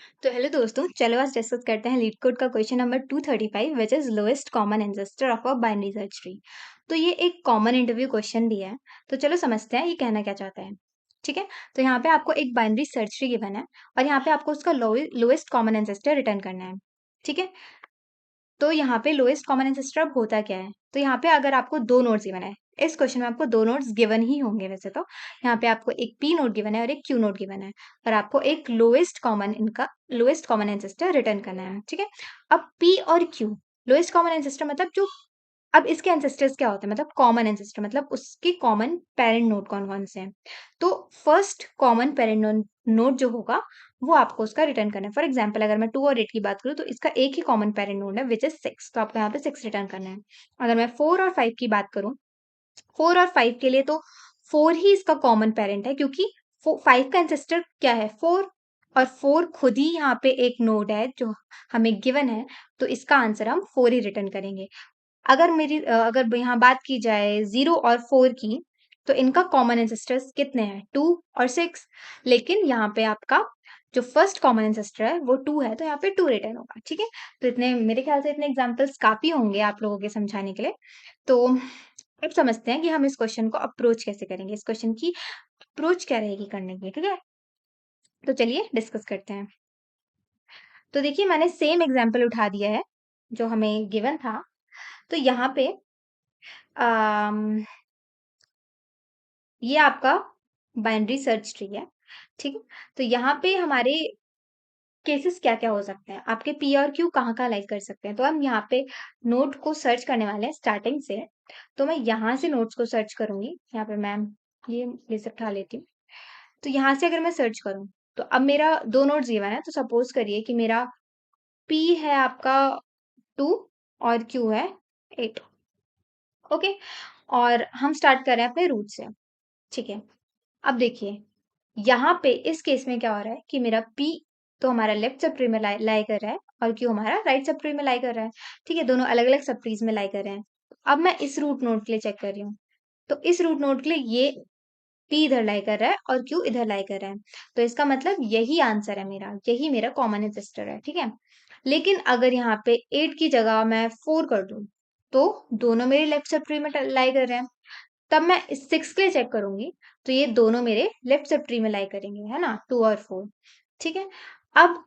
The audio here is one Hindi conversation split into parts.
तो हेलो दोस्तों, चलो आज डिस्कस करते हैं लीड कोड का question number 235 which is lowest common ancestor of a binary search tree. तो ये एक कॉमन इंटरव्यू क्वेश्चन दिया है। तो चलो समझते हैं ये कहना क्या चाहता है। ठीक है, तो यहाँ पे आपको एक बाइनरी सर्च ट्री गिवन है और यहाँ पे आपको उसका लोएस्ट कॉमन एंसेस्टर रिटर्न करना है। ठीक है, तो यहाँ पे लोएस्ट कॉमन एंसेस्टर अब होता क्या है, तो यहाँ पे अगर आपको दो नोड्स गिवन है, इस क्वेश्चन में आपको दो नोड्स गिवन ही होंगे वैसे तो। यहाँ पे आपको एक पी नोड गिवन है और एक क्यू नोड गिवन है और आपको एक लोएस्ट कॉमन एंसेस्टर रिटर्न करना है। ठीक है, अब पी और क्यू लोएस्ट कॉमन एंसेस्टर मतलब जो, अब इसके एंसेस्टर्स क्या होते हैं, मतलब कॉमन एंसेस्टर मतलब उसके कॉमन पेरेंट नोड कौन कौन से हैं। तो फर्स्ट कॉमन पेरेंट नोड जो होगा वो आपको उसका रिटर्न करना है। फॉर एग्जाम्पल अगर मैं 2 और 8 की बात करूँ तो इसका एक ही कॉमन पेरेंट नोड है विच इज 6, तो आपको यहाँ पे 6 रिटर्न करना है। अगर मैं 4 और 5 की बात करूँ, 4 और 5 के लिए तो 4 ही इसका कॉमन पेरेंट है क्योंकि 5 का एंसेस्टर क्या है, 4, और 4 खुद ही यहाँ पे एक नोड है जो हमें गिवन है, तो इसका आंसर हम 4 ही रिटर्न करेंगे। अगर यहाँ बात की जाए 0 और 4 की, तो इनका कॉमन एंसेस्टर्स कितने हैं, 2 और 6, लेकिन यहाँ पे आपका जो फर्स्ट कॉमन एंसेस्टर है वो 2 है, तो यहाँ पे 2 रिटर्न होगा। ठीक है, तो इतने मेरे ख्याल से इतने एग्जांपल्स काफी होंगे आप लोगों के समझाने के लिए। तो अब समझते हैं कि हम इस क्वेश्चन को अप्रोच कैसे करेंगे, इस क्वेश्चन की अप्रोच क्या रहेगी करने की। ठीक है, तो चलिए डिस्कस करते हैं। तो देखिए मैंने सेम एग्जाम्पल उठा दिया है जो हमें गिवन था। तो यहाँ पे अम, ये आपका बाइनरी सर्च ट्री है। ठीक है, तो यहाँ पे हमारे केसेस क्या क्या हो सकते हैं, आपके पी और क्यू कहाँ कहाँ लाइक कर सकते हैं। तो हम यहाँ पे नोड को सर्च करने वाले हैं स्टार्टिंग से। तो मैं यहाँ से नोड्स को सर्च करूंगी, यहाँ पे मैं ये लिस्ट उठा लेती हूँ। तो यहाँ से अगर मैं सर्च करूँ तो अब मेरा दो नोड्स गिवन है, तो सपोज करिए कि मेरा पी है आपका 2 और क्यू है 8। ओके, और हम स्टार्ट कर रहे हैं अपने रूट से। ठीक है, अब देखिए यहाँ पे इस केस में क्या हो रहा है कि मेरा P तो हमारा लेफ्ट सब ट्री में लाई कर रहा है और Q हमारा राइट सब ट्री में लाई कर रहा है। ठीक है, दोनों अलग अलग सब ट्रीज में लाई कर रहे हैं। अब मैं इस रूट नोड के लिए चेक कर रही हूँ, तो इस रूट नोड के लिए ये P इधर लाई कर रहा है और Q इधर लाई कर रहा है, तो इसका मतलब यही आंसर है मेरा, यही मेरा कॉमन एंसेस्टर है। ठीक है, लेकिन अगर यहाँ पे 8 की जगह मैं 4 कर दूं, तो दोनों मेरे लेफ्ट सब ट्री में लाई कर रहे हैं। तब मैं इस 6 के लिए चेक करूंगी, तो ये दोनों मेरे लेफ्ट सब ट्री में लाई करेंगे, है ना, 2 और 4। ठीक है, अब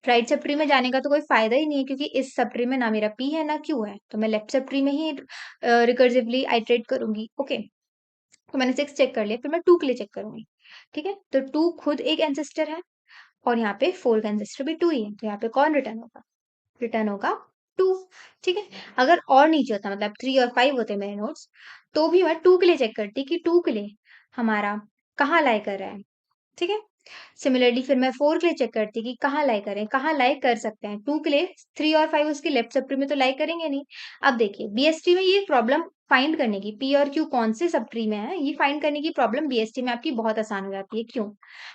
राइट सब ट्री में जाने का तो कोई फायदा ही नहीं है क्योंकि इस सब ट्री में ना मेरा पी है ना क्यू है, तो मैं लेफ्ट सब ट्री में ही रिकर्सिवली आइटरेट करूंगी। ओके, तो मैंने 6 चेक कर लिया, फिर मैं 2 के लिए चेक करूंगी। ठीक है, तो 2 खुद एक एंसेस्टर है और यहाँ पे 4 का एंसेस्टर भी 2 ही है, तो यहाँ पे कौन रिटर्न होगा, रिटर्न होगा 2। ठीक है, अगर और नीचे होता मतलब 3 और 5 होते मेरे नोट्स, तो भी मैं 2 के लिए चेक करती कि 2 के लिए हमारा कहाँ लाई कर रहा है। ठीक है, सिमिलरली फिर मैं 4 के लिए चेक करती कि कहाँ लाई करें, कहाँ लाई कर सकते हैं। 2 के लिए 3 और 5 उसके लेफ्ट सब ट्री में तो लाई करेंगे नहीं। अब देखिए बीएसटी में ये प्रॉब्लम फाइंड करने की, पी और क्यू कौन से सब ट्री में है, ये फाइंड करने की प्रॉब्लम बीएसटी में आपकी बहुत आसान हो जाती है। क्यों,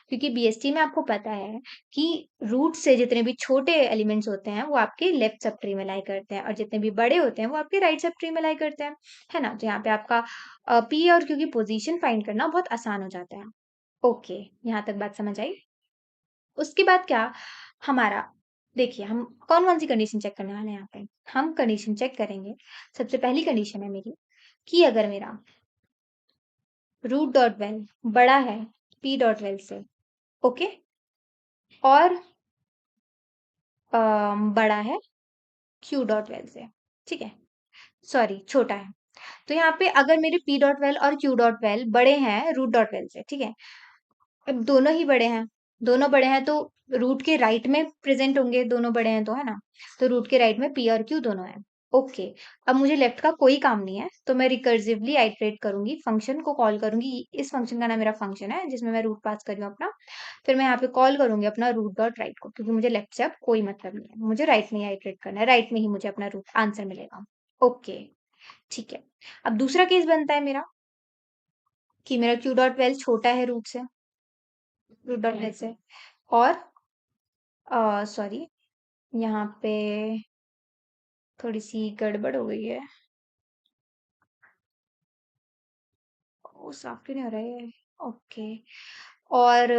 क्योंकि बीएसटी में आपको पता है कि रूट से जितने भी छोटे एलिमेंट्स होते हैं वो आपके लेफ्ट सब ट्री में लाई करते हैं और जितने भी बड़े होते हैं वो आपके राइट सब ट्री में लाई करते हैं, है ना। तो यहाँ पे आपका पी और क्यू की पोजीशन फाइंड करना बहुत आसान हो जाता है। ओके, यहाँ तक बात समझ आई। उसके बाद क्या, हमारा देखिए हम कौन कौन सी कंडीशन चेक करने वाले हैं यहाँ पे। हम कंडीशन चेक करेंगे, सबसे पहली कंडीशन है मेरी कि अगर मेरा रूट डॉट वेल बड़ा है पी डॉट वेल से, ओके, और बड़ा है क्यू डॉट वेल से। ठीक है, सॉरी छोटा है। तो यहाँ पे अगर मेरे पी डॉट वेल और क्यू डॉट वेल बड़े हैं रूट डॉट वेल से, ठीक है, अब दोनों ही बड़े हैं, दोनों बड़े हैं तो रूट के राइट में प्रेजेंट होंगे, दोनों बड़े हैं तो, है ना। तो रूट के राइट में पी और क्यू दोनों हैं। ओके, अब मुझे लेफ्ट का कोई काम नहीं है, तो मैं रिकर्सिवली आइटरेट करूंगी, फंक्शन को कॉल करूंगी। इस फंक्शन का नाम मेरा फंक्शन है जिसमें मैं रूट पास कर रही हूँ अपना। फिर मैं यहाँ पे कॉल करूंगी अपना रूट डॉट राइट को, क्योंकि मुझे लेफ्ट से अब कोई मतलब नहीं है, मुझे राइट में ही आइटरेट करना है, राइट में ही मुझे अपना रूट आंसर मिलेगा। ओके, ठीक है। अब दूसरा केस बनता है मेरा कि मेरा क्यू डॉट वेल छोटा है रूट से, रूट डॉट वेल से, और सॉरी यहाँ पे थोड़ी सी गड़बड़ हो गई है, वो साफ क्यों नहीं हो रहा है। ओके, और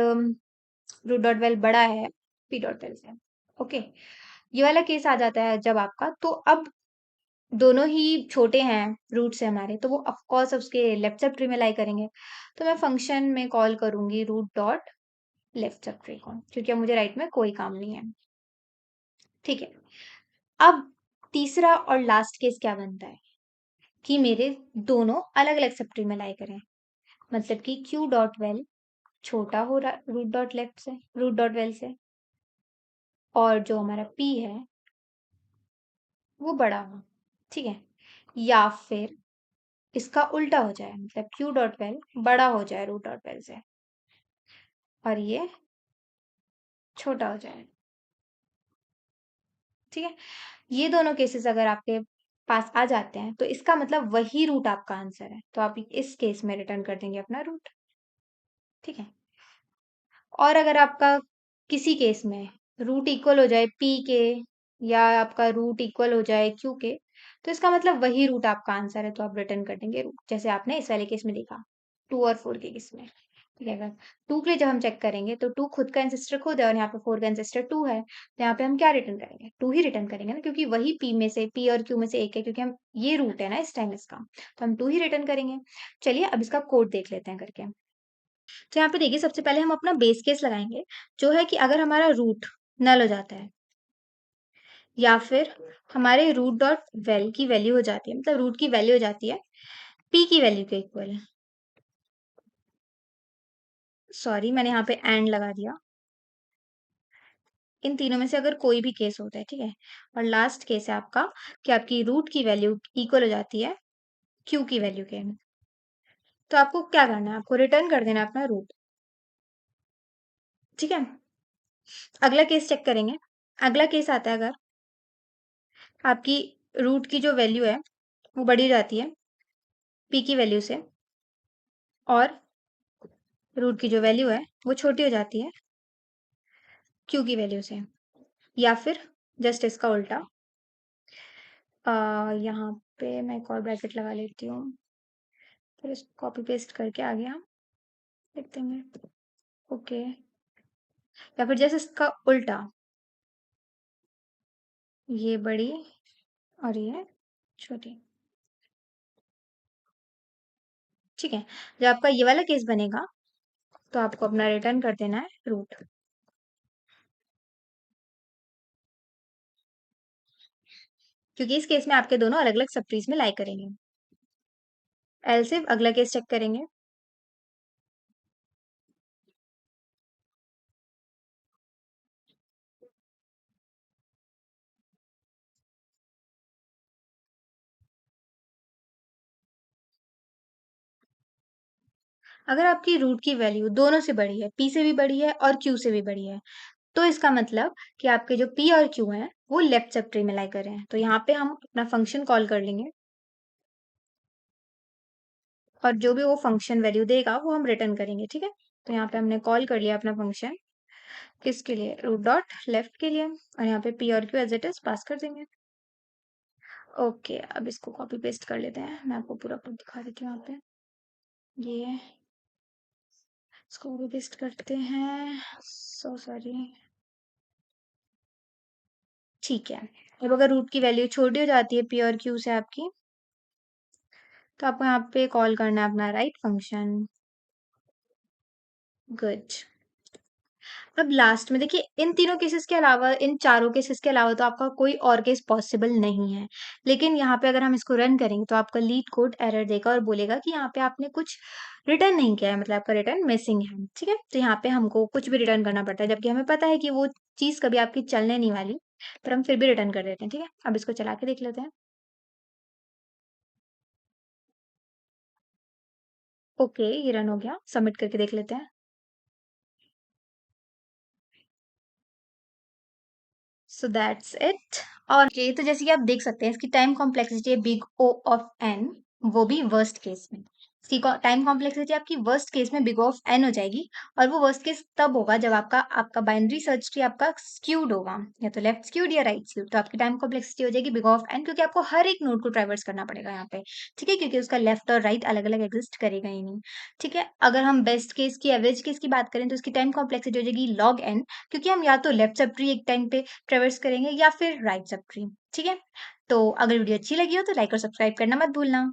रूट डॉट वेल बड़ा है p.l से। ओके, ये वाला केस आ जाता है जब आपका, तो अब दोनों ही छोटे हैं रूट से हमारे, तो वो ऑफ कोर्स उसके लेफ्ट सब ट्री में लाई करेंगे। तो मैं फंक्शन में कॉल करूंगी root dot left subtree को, क्योंकि अब मुझे राइट में कोई काम नहीं है। ठीक है, अब तीसरा और लास्ट केस क्या बनता है कि मेरे दोनों अलग अलग सब ट्री में लाई करें, मतलब कि क्यू डॉट वेल छोटा हो रहा रूट डॉट लेफ्ट से, रूट डॉट वेल से, और जो हमारा पी है वो बड़ा हो। ठीक है, या फिर इसका उल्टा हो जाए, मतलब क्यू डॉट वेल बड़ा हो जाए रूट डॉट वेल से और ये छोटा हो जाए। ठीक है, ये दोनों केसेस अगर आपके पास आ जाते हैं तो इसका मतलब वही रूट आपका आंसर है, तो आप इस केस में रिटर्न कर देंगे अपना रूट। ठीक है, और अगर आपका किसी केस में रूट इक्वल हो जाए पी के, या आपका रूट इक्वल हो जाए क्यू के, तो इसका मतलब वही रूट आपका आंसर है, तो आप रिटर्न कर देंगे रूट, जैसे आपने इस वाले केस में देखा 2 और 4 के केस में। ठीक है, अगर 2 के लिए जब हम चेक करेंगे तो 2 खुद का एंसेस्टर खुद है और यहाँ पे 4 का एंसेस्टर 2 है, तो यहाँ पे हम क्या रिटर्न करेंगे? 2 ही रिटर्न करेंगे ना, क्योंकि वही पी में से, पी और क्यू में से एक है, क्योंकि हम ये रूट है ना इस टाइम इसका, तो हम 2 ही रिटर्न करेंगे। चलिए अब इसका कोड देख लेते हैं करके। तो यहाँ पे देखिए, सबसे पहले हम अपना बेस केस लगाएंगे, जो है कि अगर हमारा रूट नल हो जाता है, या फिर हमारे रूट डॉट वेल की वैल्यू हो जाती है, मतलब रूट की वैल्यू हो जाती है पी की वैल्यू के इक्वल। सॉरी, मैंने यहाँ पे एंड लगा दिया। इन तीनों में से अगर कोई भी केस होता है, ठीक है, और लास्ट केस है आपका कि आपकी रूट की वैल्यू इक्वल हो जाती है क्यू की वैल्यू के, तो आपको क्या करना है? आपको रिटर्न कर देना है अपना रूट। ठीक है, अगला केस चेक करेंगे। अगला केस आता है अगर आपकी रूट की जो वैल्यू है वो बढ़ी हो जाती है पी की वैल्यू से, और रूट की जो वैल्यू है वो छोटी हो जाती है क्यू की वैल्यू से, या फिर जस्ट इसका उल्टा। यहाँ पे मैं एक और ब्रैकेट लगा लेती हूँ, फिर इसको कॉपी पेस्ट करके आगे हम लिख देंगे। ओके, या फिर जैसे इसका उल्टा, ये बड़ी और ये छोटी। ठीक है, जब आपका ये वाला केस बनेगा तो आपको अपना रिटर्न कर देना है रूट, क्योंकि इस केस में आपके दोनों अलग अलग सब ट्रीज में लाई करेंगे। एल से अगला केस चेक करेंगे। अगर आपकी रूट की वैल्यू दोनों से बड़ी है, पी से भी बड़ी है और क्यू से भी बड़ी है, तो इसका मतलब कि आपके जो पी और क्यू हैं वो लेफ्ट सब ट्री में लाई कर रहे हैं, तो यहाँ पे हम अपना फंक्शन कॉल कर लेंगे और जो भी वो फंक्शन वैल्यू देगा वो हम रिटर्न करेंगे। ठीक है, तो यहाँ पे हमने कॉल कर लिया अपना फंक्शन, किसके लिए? रूट डॉट लेफ्ट के लिए, और यहाँ पे पी और Q as it is pass कर देंगे। ओके, अब इसको कॉपी पेस्ट कर लेते हैं, मैं आपको पूरा कोड दिखा देती हूँ यहाँ पे। ये इसको कॉपी पेस्ट करते हैं, सो सॉरी। ठीक है, अब अगर रूट की वैल्यू छोटी हो जाती है पी और क्यू से आपकी, तो आपको यहाँ पे कॉल करना है अपना राइट फंक्शन। गुड। अब लास्ट में देखिए, इन तीनों केसेस के अलावा, इन चारों केसेस के अलावा तो आपका कोई और केस पॉसिबल नहीं है, लेकिन यहाँ पे अगर हम इसको रन करेंगे तो आपका लीड कोड एरर देगा और बोलेगा कि यहाँ पे आपने कुछ रिटर्न नहीं किया है, मतलब आपका रिटर्न मिसिंग है। ठीक है, तो यहाँ पे हमको कुछ भी रिटर्न करना पड़ता है, जबकि हमें पता है कि वो चीज़ कभी आपकी चलने नहीं वाली, पर हम फिर भी रिटर्न कर देते हैं। ठीक है, अब इसको चला के देख लेते हैं। ओके, ये रन हो गया, सबमिट करके देख लेते हैं। So that's it. और ये तो जैसे कि आप देख सकते हैं, इसकी टाइम कॉम्प्लेक्सिटी है बिग ओ ऑफ एन, वो भी वर्स्ट केस में। टाइम कॉम्प्लेक्सिटी आपकी वर्स्ट केस में बिग ऑफ एन हो जाएगी, और वो वर्स्ट केस तब होगा जब आपका आपका बाइनरी सर्च ट्री आपका स्क्यूड होगा, या तो लेफ्ट स्क्यूड या राइट स्क्यूड। तो आपकी टाइम कॉम्प्लेक्सिटी हो जाएगी बिग ऑफ एन, क्योंकि आपको हर एक नोड को ट्रैवर्स करना पड़ेगा यहाँ पे, ठीक है, क्योंकि उसका लेफ्ट और राइट अलग अलग एग्जिस्ट करेगा ही नहीं। ठीक है, अगर हम बेस्ट केस की एवरेज केस की बात करें तो उसकी टाइम कॉम्प्लेक्सिटी हो जाएगी लॉग एन, क्योंकि हम या तो लेफ्ट सब ट्री एक टाइम पे ट्रैवर्स करेंगे या फिर राइट सब ट्री। ठीक है, तो अगर वीडियो अच्छी लगी हो तो लाइक और सब्सक्राइब करना मत भूलना।